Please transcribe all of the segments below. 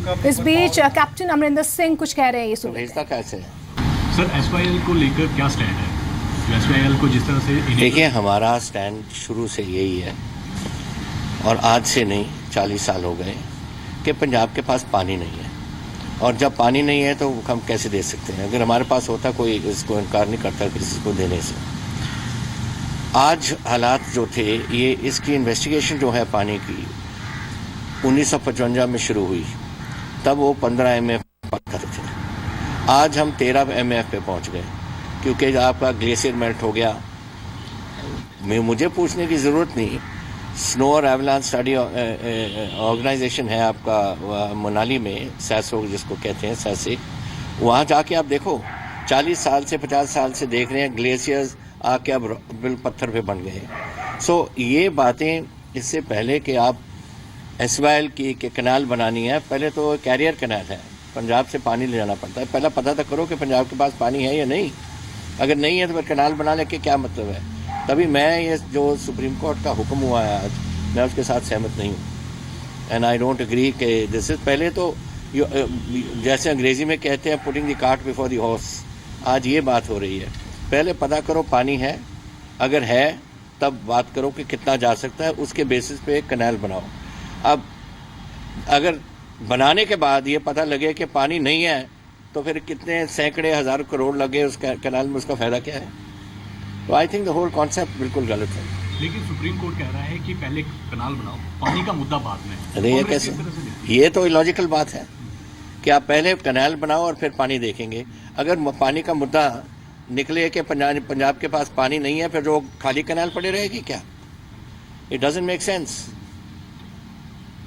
इस बीच कैप्टन अमरिंदर सिंह कुछ कह रहे हैं, ये तो सुनिए। भेजता कैसे है? सर एसवाईएल को लेकर क्या स्टैंड है? एसवाईएल को जिस तरह से देखिए, हमारा स्टैंड शुरू से यही है और आज से नहीं, 40 साल हो गए कि पंजाब के पास पानी नहीं है। और जब पानी नहीं है तो हम कैसे दे सकते हैं? अगर हमारे पास होता, कोई इसको इनकार नहीं करता किसी को देने से। आज हालात जो थे, ये इसकी इन्वेस्टिगेशन जो है पानी की 1955 में शुरू हुई, तब वो 15 MF पत्थर थे। आज हम 13 MF पे पहुंच गए क्योंकि आपका ग्लेशियर मेल्ट हो गया। मुझे पूछने की ज़रूरत नहीं, स्नो और एवलांच स्टडी ऑर्गेनाइजेशन है आपका मनाली में, सैसो जिसको कहते हैं, सैसे, वहाँ जाके आप देखो, 40 साल से 50 साल से देख रहे हैं ग्लेशियर्स आके अब बिल पत्थर पे बन गए। सो ये बातें, इससे पहले कि आप एसवाईएल की के कनाल बनानी है, पहले तो कैरियर कनाल है, पंजाब से पानी ले जाना पड़ता है। पहला पता तो करो कि पंजाब के पास पानी है या नहीं। अगर नहीं है तो फिर कनाल बनाने के क्या मतलब है? तभी मैं ये जो सुप्रीम कोर्ट का हुक्म हुआ है आज, मैं उसके साथ सहमत नहीं हूँ। एंड आई डोंट एग्री कि दिस इज, पहले तो जैसे अंग्रेजी में कहते हैं putting the cart before the horse, आज ये बात हो रही है। पहले पता करो पानी है, अगर है तब बात करो कि कितना जा सकता है, उसके बेसिस पे एक कनाल बनाओ। अब अगर बनाने के बाद ये पता लगे कि पानी नहीं है तो फिर कितने सैकड़े हज़ार करोड़ लगे उस कनाल में, उसका फ़ायदा क्या है? तो I think the whole concept बिल्कुल गलत है। लेकिन सुप्रीम कोर्ट कह रहा है कि पहले कनाल बनाओ, पानी का मुद्दा बाद में। अरे ये कैसे? ये तो इलॉजिकल बात है कि आप पहले कनाल बनाओ और फिर पानी देखेंगे। अगर पानी का मुद्दा निकले कि पंजाब के पास पानी नहीं है, फिर जो खाली कनाल पड़े रहेगी क्या? It doesn't make sense.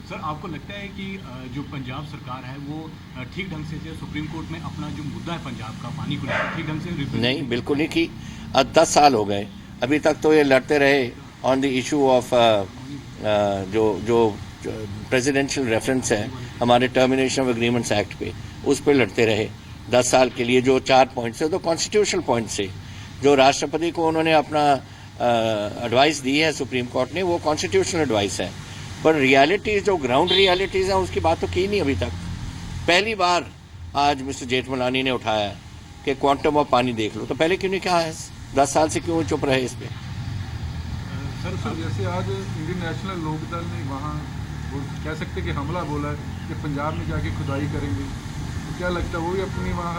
Sir आपको लगता है कि जो पंजाब सरकार है वो ठीक ढंग से जो सुप्रीम कोर्ट में अपना जो मुद्दा है पंजाब का पानी को लेकर ठीक ढंग से नहीं, बिल्कुल नहीं की। अब 10 साल हो गए, अभी तक तो ये लड़ते रहे ऑन द इशू ऑफ जो प्रेसिडेंशियल रेफरेंस है हमारे टर्मिनेशन ऑफ एग्रीमेंट्स एक्ट पे, उस पर लड़ते रहे 10 साल के लिए। जो 4 पॉइंट्स है तो कॉन्स्टिट्यूशनल पॉइंट से, जो राष्ट्रपति को उन्होंने अपना एडवाइस दी है सुप्रीम कोर्ट ने, वो कॉन्स्टिट्यूशनल एडवाइस है। पर रियलिटीज़, जो ग्राउंड रियलिटीज़ हैं, उसकी बात तो की नहीं अभी तक। पहली बार आज मिस्टर जेठमलानी ने उठाया कि क्वांटम ऑफ पानी देख लो, तो पहले क्यों नहीं कहा है? 10 साल से क्यों चुप रहे इस पर? सर जैसे आज इंडियन नेशनल लोकदल ने वहाँ कह सकते कि हमला बोला है कि पंजाब में जाके खुदाई करेंगे, तो क्या लगता है वो भी अपनी वहाँ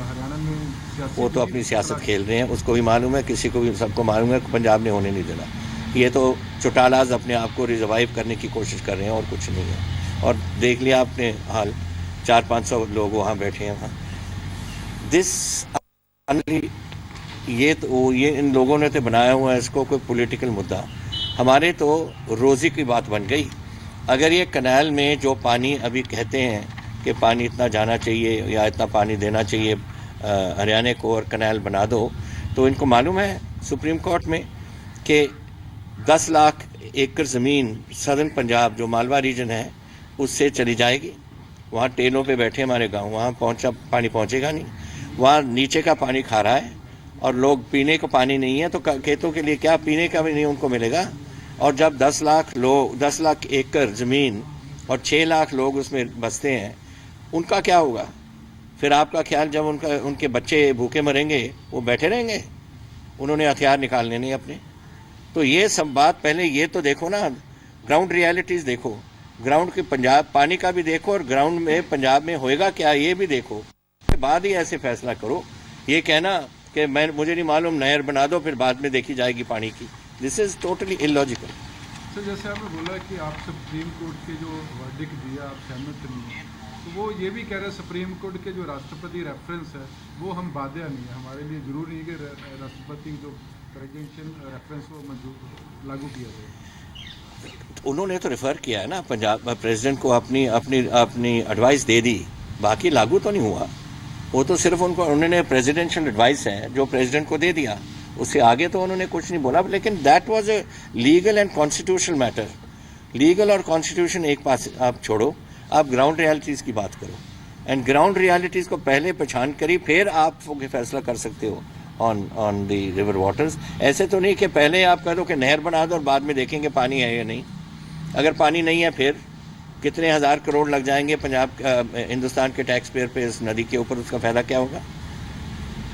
हरियाणा में सियासत, वो तो अपनी सियासत खेल रहे हैं, उसको भी मालूम है, किसी को भी, सबको मालूम है कि पंजाब ने होने नहीं देना। ये तो चौटालाज अपने आप को रिवाइव करने की कोशिश कर रहे हैं और कुछ नहीं है। और देख लिया आपने हाल, 400-500 लोग वहाँ बैठे हैं वहाँ। ये इन लोगों ने तो बनाया हुआ है इसको कोई पॉलिटिकल मुद्दा, हमारे तो रोज़ी की बात बन गई। अगर ये कनाल में जो पानी अभी कहते हैं कि पानी इतना जाना चाहिए या इतना पानी देना चाहिए हरियाणा को, और कनाल बना दो, तो इनको मालूम है सुप्रीम कोर्ट में कि 10 लाख एकड़ ज़मीन सदर्न पंजाब जो मालवा रीजन है उससे चली जाएगी। वहाँ टेलों पे बैठे हमारे गांव, वहाँ पानी पहुँचेगा नहीं। वहाँ नीचे का पानी खा रहा है और लोग पीने को पानी नहीं है, तो खेतों के लिए क्या, पीने का भी नहीं उनको मिलेगा। और जब 10 लाख एकड़ ज़मीन और 6 लाख लोग उसमें बसते हैं, उनका क्या होगा? फिर आपका ख्याल, जब उनके बच्चे भूखे मरेंगे, वो बैठे रहेंगे? उन्होंने हथियार निकालने नहीं अपने। तो ये सब बात, पहले ये तो देखो ना, ग्राउंड रियलिटीज़ देखो, ग्राउंड के पंजाब पानी का भी देखो, और ग्राउंड में पंजाब में होएगा क्या ये भी देखो, उसके बाद ही ऐसे फैसला करो। ये कहना कि मुझे नहीं मालूम, नहर बना दो फिर बाद में देखी जाएगी पानी की, this is totally illogical. Sir जैसे आपने बोला कि आप सुप्रीम कोर्ट के जो वर्डिक्ट दिया आप सहमत नहीं हैं, तो वो ये भी कह रहे हैं सुप्रीम कोर्ट के जो राष्ट्रपति रेफरेंस है वो हम बाध्य नहीं है, हमारे लिए ज़रूरी नहीं कि राष्ट्रपति जो प्रेसिडेंशियल रेफरेंस वो लागू किया जाए। उन्होंने तो रेफ़र किया है ना, पंजाब प्रेसिडेंट को अपनी एडवाइस दे दी, बाकी लागू तो नहीं हुआ। वो तो सिर्फ उन्होंने प्रेसिडेंशियल एडवाइस है जो प्रेसिडेंट को दे दिया, उससे आगे तो उन्होंने कुछ नहीं बोला। लेकिन that was a legal and constitutional matter. Legal और कॉन्स्टिट्यूशन एक पास आप छोड़ो, आप ग्राउंड रियलिटीज़ की बात करो, एंड ग्राउंड रियलिटीज़ को पहले पहचान करी, फिर आप फैसला कर सकते हो ऑन द रिवर वाटर्स। ऐसे तो नहीं कि पहले आप कह दो कि नहर बना दो और बाद में देखेंगे पानी है या नहीं। अगर पानी नहीं है फिर कितने हज़ार करोड़ लग जाएंगे पंजाब हिंदुस्तान के टैक्स पेयर पे इस नदी के ऊपर, उसका फ़ायदा क्या होगा?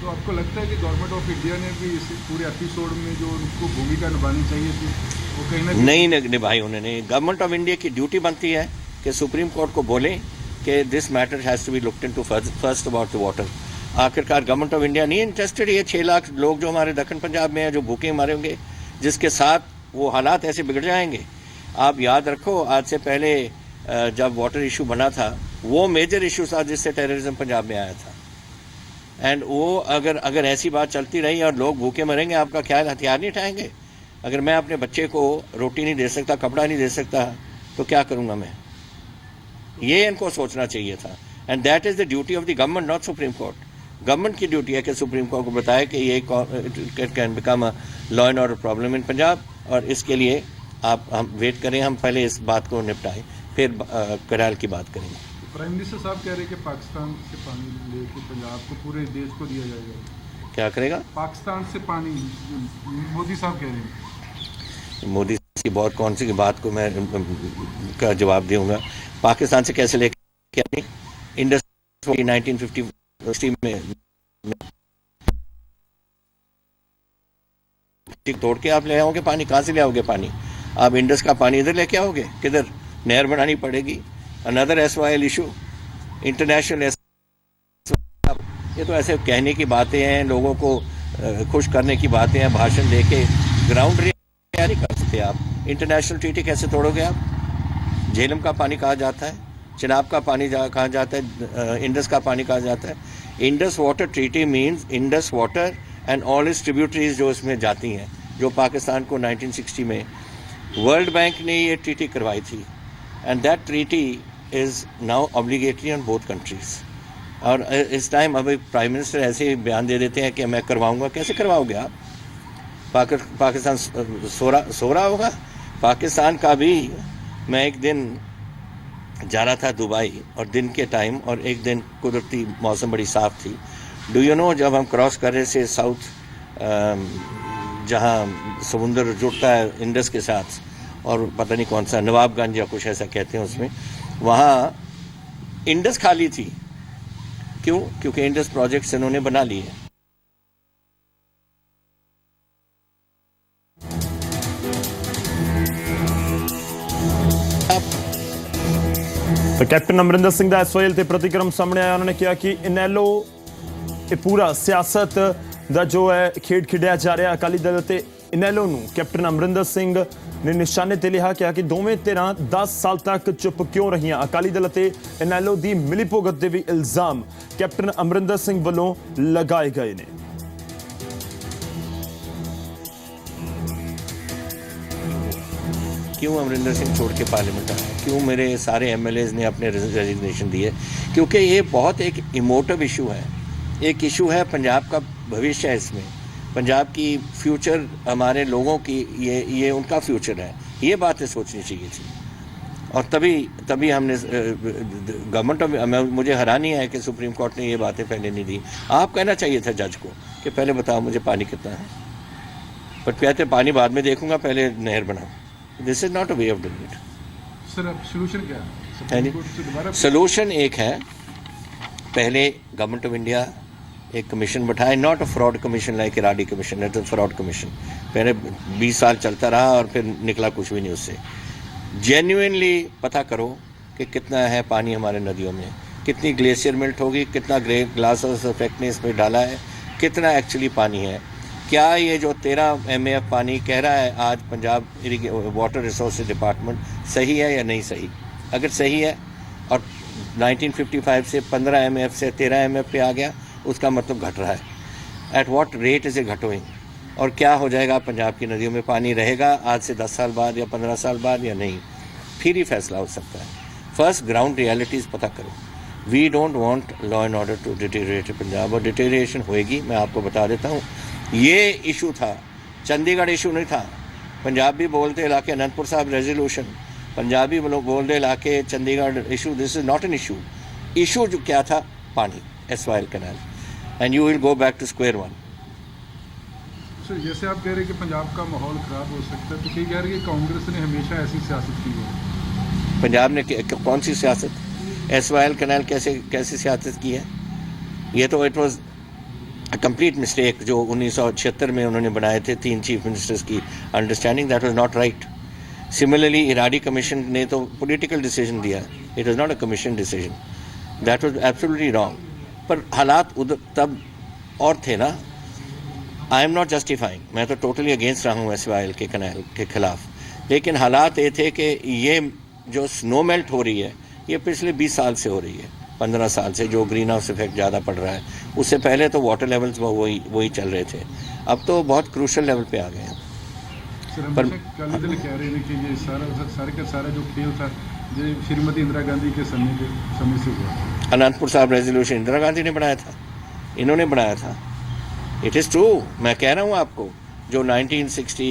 तो आपको लगता है कि गवर्नमेंट ऑफ इंडिया ने भी इस पूरे एपिसोड में जो उनको भूमिका निभानी चाहिए थी वो कहीं ना नहीं निभाई उन्होंने। गवर्नमेंट ऑफ इंडिया की ड्यूटी बनती है कि सुप्रीम कोर्ट को बोलें कि this matter has to be looked into first about the water. आखिरकार गवर्नमेंट ऑफ इंडिया नहीं इंटरेस्टेड। ये 6 लाख लोग जो हमारे दक्षिण पंजाब में हैं, जो भूखे मारे होंगे, जिसके साथ वो हालात ऐसे बिगड़ जाएंगे। आप याद रखो, आज से पहले जब वाटर इशू बना था, वो मेजर इशू था जिससे टेररिज्म पंजाब में आया था। एंड वो अगर ऐसी बात चलती रही और लोग भूखे मरेंगे, आपका ख्याल हथियार नहीं उठाएंगे? अगर मैं अपने बच्चे को रोटी नहीं दे सकता, कपड़ा नहीं दे सकता, तो क्या करूँगा मैं? ये इनको सोचना चाहिए था। And that is the duty of the government, not supreme court. Government की ड्यूटी है कि सुप्रीम कोर्ट को बताए कि ये can become a law and order problem in Punjab, और इसके लिए हम वेट करें। हम पहले इस बात को निपटाएं, फिर कराल की बात करेंगे। प्राइम मिनिस्टर साहब कह रहे हैं कि पाकिस्तान से पानी लेके पंजाब को, पूरे देश को दिया जाएगा। क्या करेगा? पाकिस्तान से पानी, मोदी साहब कह रहे हैं। मोदी की बहुत कौन सी बात को मैं का जवाब दूंगा? पाकिस्तान से कैसे लेके आएंगे? इंडस 1950 में तोड़ के आप ले आओगे पानी? कहाँ से ले आओगे पानी? आप इंडस का पानी इधर लेके आओगे? किधर? नहर बनानी पड़ेगी। Another SYL issue, international. ये तो ऐसे कहने की बातें हैं, लोगों को खुश करने की बातें हैं, भाषण देके ग्राउंड रियलिटी नहीं कर सकते आप। इंटरनेशनल ट्रीटी कैसे तोड़ोगे आप? झेलम का पानी कहाँ जाता है? चिनाब का पानी कहाँ जाता है? इंडस का पानी कहाँ जाता है? Indus water treaty means Indus water and all it's tributaries जो इसमें जाती हैं, जो पाकिस्तान को 1960 में वर्ल्ड बैंक ने ये ट्रीटी करवाई थी। And that treaty is now obligatory on both countries. और इस टाइम अभी प्राइम मिनिस्टर ऐसे ही बयान दे देते हैं कि मैं करवाऊंगा। कैसे करवाओगे आप? पाकिस्तान सो रहा होगा? पाकिस्तान का भी, मैं एक दिन जा रहा था दुबई, और दिन के टाइम, और एक दिन कुदरती मौसम बड़ी साफ़ थी। डू यू नो, जब हम क्रॉस कर रहे थे साउथ, जहाँ समुंदर जुड़ता है इंडस के साथ, और पता नहीं कौन सा नवाबगंज या कुछ ऐसा कहते हैं, उसमें वहाँ इंडस खाली थी। क्यों? क्योंकि इंडस प्रोजेक्ट्स इन्होंने बना लिए। तो कैप्टन अमरिंदर सिंह का SYL ते प्रतिक्रम सामने आया। उन्होंने कहा कि इनैलो ये पूरा सियासत का जो है खेड खिडिया जा रहा। अकाली दल ते इनैलो नूं कैप्टन अमरिंदर सिंह ने निशाने ते लिया, कहा कि दोवें धिरां 10 साल तक चुप क्यों रहियां। अकाली दल ते इनैलो दी मिलीभुगत दे भी इल्जाम कैप्टन अमरिंदर सिंह वालों लगाए गए ने। क्यों अमरिंदर सिंह छोड़ के पार्लियामेंट आए? क्यों मेरे सारे MLAs ने अपने रेजिग्नेशन दिए? क्योंकि ये बहुत एक इमोटिव इशू है। एक इशू है पंजाब का भविष्य है, इसमें पंजाब की फ्यूचर, हमारे लोगों की, ये उनका फ्यूचर है। ये बातें सोचनी चाहिए थी। और तभी हमने गवर्नमेंट ऑफ, मुझे हैरानी है कि सुप्रीम कोर्ट ने ये बातें पहले नहीं दी। आप कहना चाहिए था जज को कि पहले बताओ मुझे पानी कितना है, बट कहते पानी बाद में देखूंगा, पहले नहर बनाओ। This is not a way of doing it. Sir अब सोल्यूशन क्या है? सुप्रीम कोर्ट से दोबारा सोल्यूशन एक है, पहले गवर्नमेंट ऑफ इंडिया एक कमीशन बैठाए, not a fraud commission like Eradi commission, it is fraud commission. पहले 20 साल चलता रहा और फिर निकला कुछ भी नहीं उससे। जेन्युइनली पता करो कि कितना है पानी हमारे नदियों में, कितनी ग्लेशियर मेल्ट होगी, कितना ग्लास इफेक्ट ने इसमें डाला है, कितना एक्चुअली पानी है। क्या ये जो 13 MAF पानी कह रहा है आज पंजाब वाटर रिसोर्सेज डिपार्टमेंट, सही है या नहीं सही? अगर सही है और 1955 से 15 MAF से 13 MAF पे आ गया, उसका मतलब घट रहा है। At what rate is a घटोइंग? और क्या हो जाएगा पंजाब की नदियों में? पानी रहेगा आज से 10 साल बाद या 15 साल बाद या नहीं? फिर ही फैसला हो सकता है। फर्स्ट ग्राउंड रियलिटीज़ पता करो। We don't want law and order to deteriorate Punjab, और डिटेरिएशन होएगी। मैं आपको बता देता हूँ, ये इशू था, चंडीगढ़ इशू नहीं था। पंजाबी बोलते इलाके अनंतपुर साहब रेजोल्यूशन, पंजाबी लोग बोलते इलाके Chandigarh issue. This is not an issue. Issue जो क्या था? पानी, SYL canal, and you will go back to square one. Sir जैसे आप कह रहे हैं कि पंजाब का माहौल ख़राब हो सकता है, तो कई कह रहे हैं कि कांग्रेस ने हमेशा ऐसी सियासत की है। पंजाब ने कौन सी सियासत, SYL कैनाल कैसे सियासत की है? ये तो it was a complete mistake जो 1976 में उन्होंने बनाए थे 3 चीफ मिनिस्टर्स की understanding, that was not right. Similarly Eradi commission ने तो पॉलिटिकल डिसीजन दिया, it was not a commission decision, that was absolutely wrong. पर हालात उधर तब और थे ना। आई एम नॉट जस्टिफाइंग, मैं तो टोटली अगेंस्ट रहा हूँ SYL के कैनाल के खिलाफ, लेकिन हालात ये थे कि ये जो स्नो मेल्ट हो रही है ये पिछले 20 साल से हो रही है, 15 साल से, जो ग्रीन हाउस इफेक्ट ज़्यादा पड़ रहा है। उससे पहले तो वाटर लेवल्स वही चल रहे थे, अब तो बहुत क्रूशल लेवल पे आ गए हैं। सर हम पर- अकाली दल कह रहे हैं कि ये सारा जो खेल था ये श्रीमती इंदिरा गांधी के समय से हुआ। अनंतपुर साहब रेजोल्यूशन इंदिरा गांधी ने बनाया था, इन्होंने बनाया था। इट इज़ ट्रू, मैं कह रहा हूँ आपको, जो 1960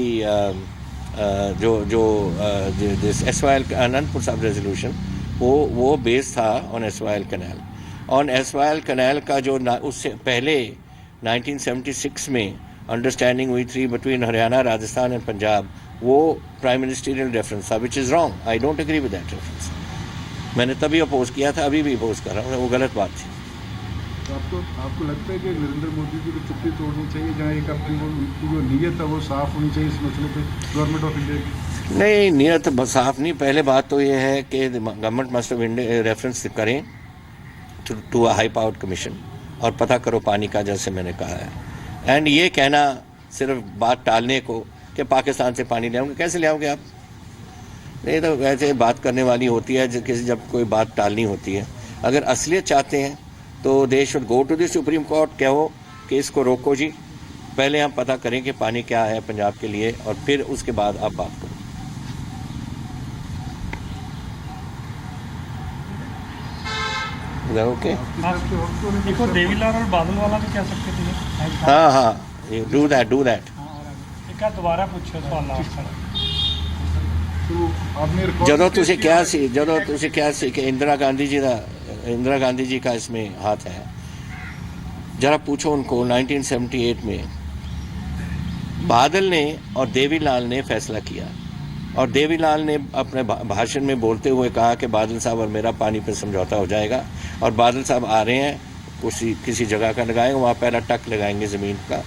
दिस SYL अनंतपुर साहब रेजोल्यूशन वो बेस था on SYL canal. On SYL canal का जो उससे पहले 1976 में अंडरस्टैंडिंग हुई थी बिटवीन हरियाणा, राजस्थान एंड पंजाब, वो प्राइम मिनिस्टरियल रेफरेंस था, which is wrong. I don't agree with that reference. मैंने तभी अपोज किया था, अभी भी अपोज कर रहा हूँ, वो गलत बात थी। तो आपको लगता है कि नरेंद्र मोदी जी को चुप्पी तोड़नी चाहिए, जहाँ एक अपनी उनकी जो नीयत है वो साफ होनी चाहिए इस मसले पे गवर्नमेंट ऑफ इंडिया की? नहीं, नियत साफ नहीं। पहले बात तो ये है कि government must of India reference करें to a high powered commission और पता करो पानी का, जैसे मैंने कहा है। एंड ये कहना सिर्फ बात टालने को कि पाकिस्तान से पानी ले आओगे, कैसे ले आओगे आप? नहीं, तो वैसे बात करने वाली होती है जब कोई बात टालनी होती है। अगर असलियत चाहते हैं तो they should go to the Supreme Court, कहो कि इसको रोको जी, पहले हम पता करें कि पानी क्या है पंजाब के लिए, और फिर उसके बाद आप बात करो। ओके, देखो देवीलाल और बादल वाला भी कह सकते थे। हाँ, डू दैट। एक दोबारा पूछो सवाल लास्ट। तो आपने रिकॉर्ड ਜਦੋਂ ਤੁਸੀਂ ਕਿਹਾ ਸੀ ਕਿ इंदिरा गांधी जी का इसमें हाथ है, जरा पूछो उनको 1978 में बादल ने और देवीलाल ने फैसला किया, और देवीलाल ने अपने भाषण में बोलते हुए कहा कि बादल साहब और मेरा पानी पर समझौता हो जाएगा, और बादल साहब आ रहे हैं, किसी जगह का लगाएंगे, वहाँ पहला टक लगाएंगे ज़मीन का,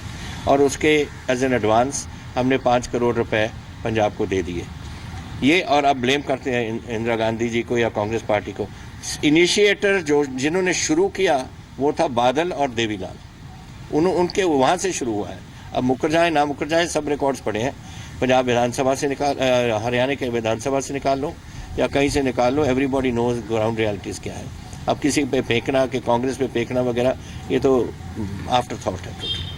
और उसके एज एन एडवांस हमने 5 करोड़ रुपए पंजाब को दे दिए। ये और अब ब्लेम करते हैं इंदिरा गांधी जी को या कांग्रेस पार्टी को। इनिशिएटर जिन्होंने शुरू किया वो था बादल और देवीलाल, उनके वहाँ से शुरू हुआ है। अब मुकर जाए ना मुकर जाए, सब रिकॉर्ड्स पड़े हैं। पंजाब विधानसभा से हरियाणा के विधानसभा से निकाल लो या कहीं से निकाल लो, एवरीबॉडी नोज ग्राउंड रियलिटीज़ क्या है। अब किसी पे फेंकना कि कांग्रेस पे फेंकना वगैरह, ये तो आफ्टर थॉट है टोटल।